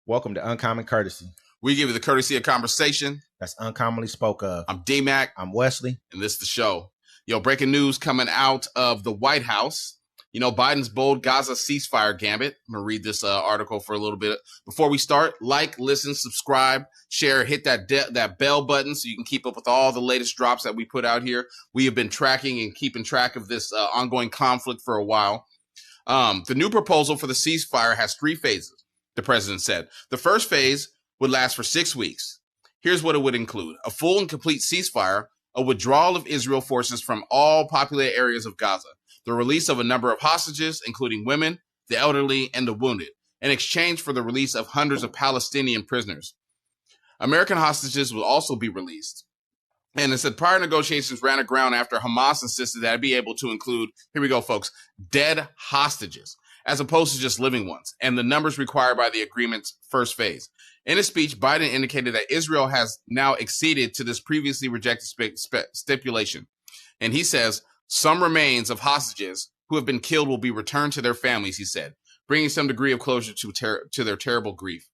Welcome to Uncommon Courtesy. We give you the courtesy of conversation. That's uncommonly spoke of. I'm D-Mac. I'm Wesley. And this is the show. Yo, breaking news coming out of the White House. You know, Biden's bold Gaza ceasefire gambit. I'm going to read this article for a little bit. Before we start, like, listen, subscribe, share, hit that bell button so you can keep up with all the latest drops that we put out here. We have been tracking and keeping track of this ongoing conflict for a while. The new proposal for the ceasefire has 3 phases. The president said the first phase would last for 6 weeks. Here's what it would include: a full and complete ceasefire, a withdrawal of Israel forces from all populated areas of Gaza, the release of a number of hostages, including women, the elderly, and the wounded, in exchange for the release of hundreds of Palestinian prisoners. American hostages will also be released. And it said prior negotiations ran aground after Hamas insisted that it be able to include, here we go, folks, dead hostages, as opposed to just living ones, and the numbers required by the agreement's first phase. In his speech, Biden indicated that Israel has now acceded to this previously rejected stipulation. And he says some remains of hostages who have been killed will be returned to their families, he said, bringing some degree of closure to their terrible grief.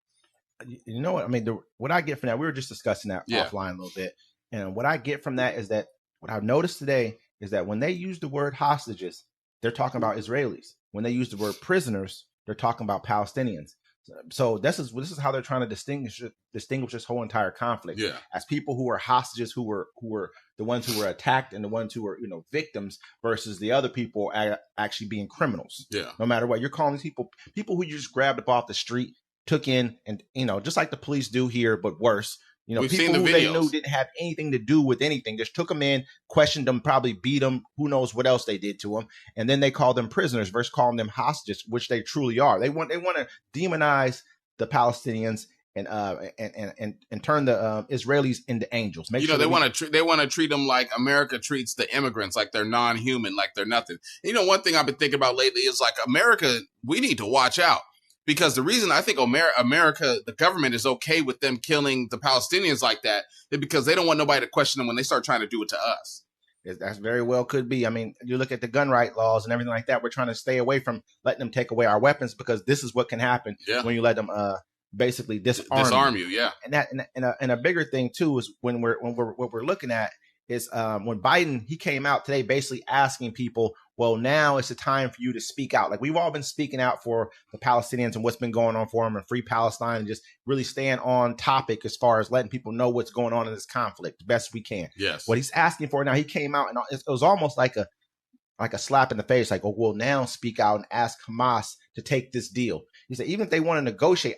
You know what? I mean, what I get from that, we were just discussing that offline a little bit. And what I get from that is that what I've noticed today is that when they use the word hostages, they're talking about Israelis. When they use the word prisoners, they're talking about Palestinians. So this is how they're trying to distinguish this whole entire conflict as people who are hostages, who were the ones who were attacked and the ones who were, victims, versus the other people actually being criminals. Yeah. No matter what, you're calling these people who you just grabbed up off the street, took in, and just like the police do here, but worse. We've people who they knew didn't have anything to do with anything. Just took them in, questioned them, probably beat them. Who knows what else they did to them? And then they called them prisoners versus calling them hostages, which they truly are. They want to demonize the Palestinians and turn the Israelis into angels. They want to treat them like America treats the immigrants, like they're non-human, like they're nothing. One thing I've been thinking about lately is like America. We need to watch out. Because the reason I think America, the government, is okay with them killing the Palestinians like that is because they don't want nobody to question them when they start trying to do it to us. That's very well could be. I mean, you look at the gun right laws and everything like that. We're trying to stay away from letting them take away our weapons because this is what can happen when you let them basically disarm you. Yeah, and a bigger thing too is what we're looking at is when Biden, he came out today basically asking people, well, now it's the time for you to speak out. Like we've all been speaking out for the Palestinians and what's been going on for them and free Palestine and just really staying on topic as far as letting people know what's going on in this conflict the best we can. Yes. What he's asking for now, he came out and it was almost like a slap in the face. Like, oh, we'll now speak out and ask Hamas to take this deal. He said, even if they want to negotiate,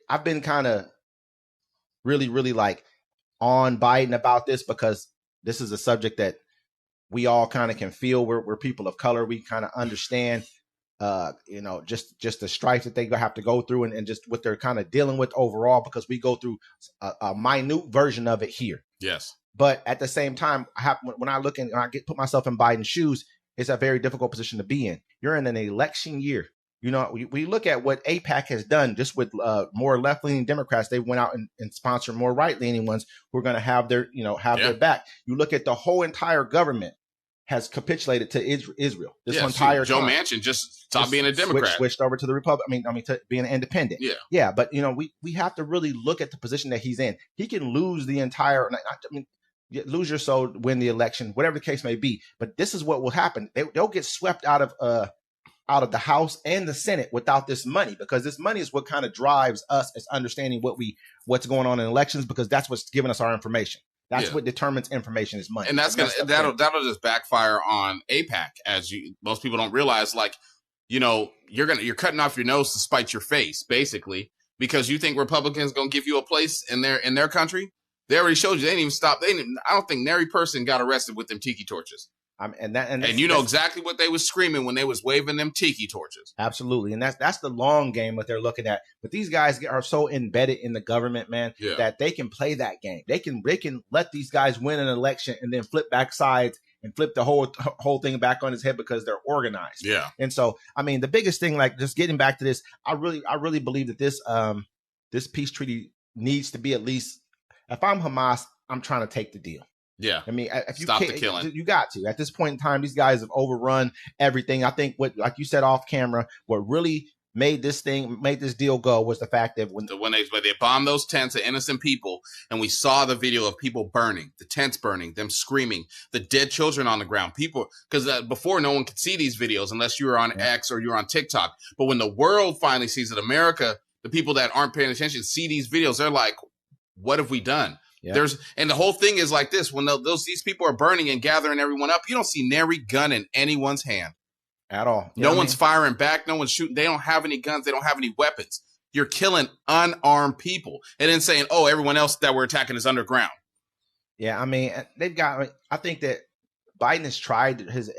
I've been kind of really, really like on Biden about this because this is a subject that we all kind of can feel. We're people of color. We kind of understand, just the strife that they have to go through and just what they're kind of dealing with overall, because we go through a minute version of it here. Yes. But at the same time, when I put myself in Biden's shoes, it's a very difficult position to be in. You're in an election year. We look at what AIPAC has done just with more left-leaning Democrats. They went out and sponsored more right-leaning ones who are going to have their back. You look at the whole entire government has capitulated to Israel. Entire Joe Manchin just stopped being a Democrat, switched over to the Republican. I mean, to being an independent. Yeah, yeah. But we have to really look at the position that he's in. He can lose the entire. Lose your soul, win the election, whatever the case may be. But this is what will happen. They'll get swept out of the House and the Senate without this money, because this money is what kind of drives us as understanding what's going on in elections, because that's what's giving us our information. That's what determines information is money. And that'll just backfire on AIPAC, as most people don't realize. Like, you're cutting off your nose to spite your face, basically, because you think Republicans gonna give you a place in their country. They already showed you. They didn't even stop. I don't think nary person got arrested with them tiki torches. And you know exactly what they was screaming when they was waving them tiki torches. Absolutely. And that's the long game that they're looking at. But these guys are so embedded in the government, man, that they can play that game. They can let these guys win an election and then flip back sides and flip the whole thing back on his head because they're organized. Yeah. And so, I mean, the biggest thing, like just getting back to this, I really believe that this peace treaty needs to be, at least, if I'm Hamas, I'm trying to take the deal. Yeah. I mean, if you stop the killing. You got to. At this point in time, these guys have overrun everything. I think like you said off camera, what really made this deal go was the fact that when they bombed those tents of innocent people, and we saw the video of people burning, the tents burning, them screaming, the dead children on the ground. People, because before no one could see these videos unless you were on X or you're on TikTok. But when the world finally sees it, America, the people that aren't paying attention see these videos, they're like, what have we done? Yeah. And the whole thing is like this: when these people are burning and gathering everyone up, you don't see nary gun in anyone's hand at all. No one's firing back. No one's shooting. They don't have any guns. They don't have any weapons. You're killing unarmed people, and then saying, "Oh, everyone else that we're attacking is underground." Yeah, I mean, I think that Biden has tried his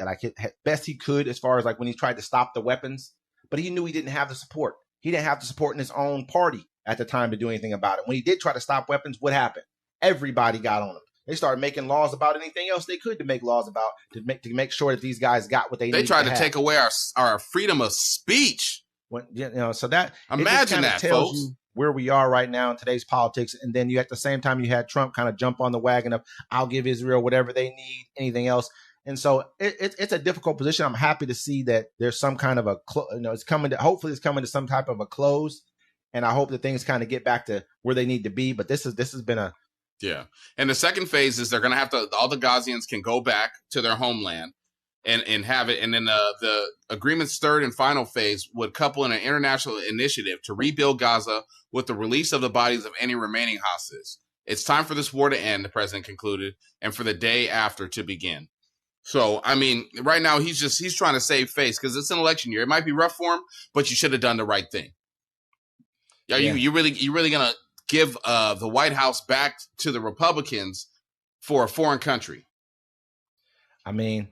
best he could as far as like when he tried to stop the weapons, but he knew he didn't have the support. He didn't have the support in his own party at the time to do anything about it. When he did try to stop weapons, what happened? Everybody got on him. They started making laws about anything else they could to make laws about to make sure that these guys got what they needed. They tried to take away our freedom of speech. So that imagine that, tells folks. You where we are right now in today's politics, and then you at the same time you had Trump kind of jump on the wagon of I'll give Israel whatever they need, anything else. And so it's a difficult position. I'm happy to see that there's some kind of it's coming to, hopefully it's coming to some type of a close, and I hope that things kind of get back to where they need to be. But this has been a Yeah. And the second phase is they're going to have to, all the Gazians can go back to their homeland and have it. And then the agreement's third and final phase would couple in an international initiative to rebuild Gaza with the release of the bodies of any remaining hostages. It's time for this war to end, the president concluded, and for the day after to begin. So, I mean, right now he's trying to save face because it's an election year. It might be rough for him, but you should have done the right thing. You really going to give the White House back to the Republicans for a foreign country? I mean,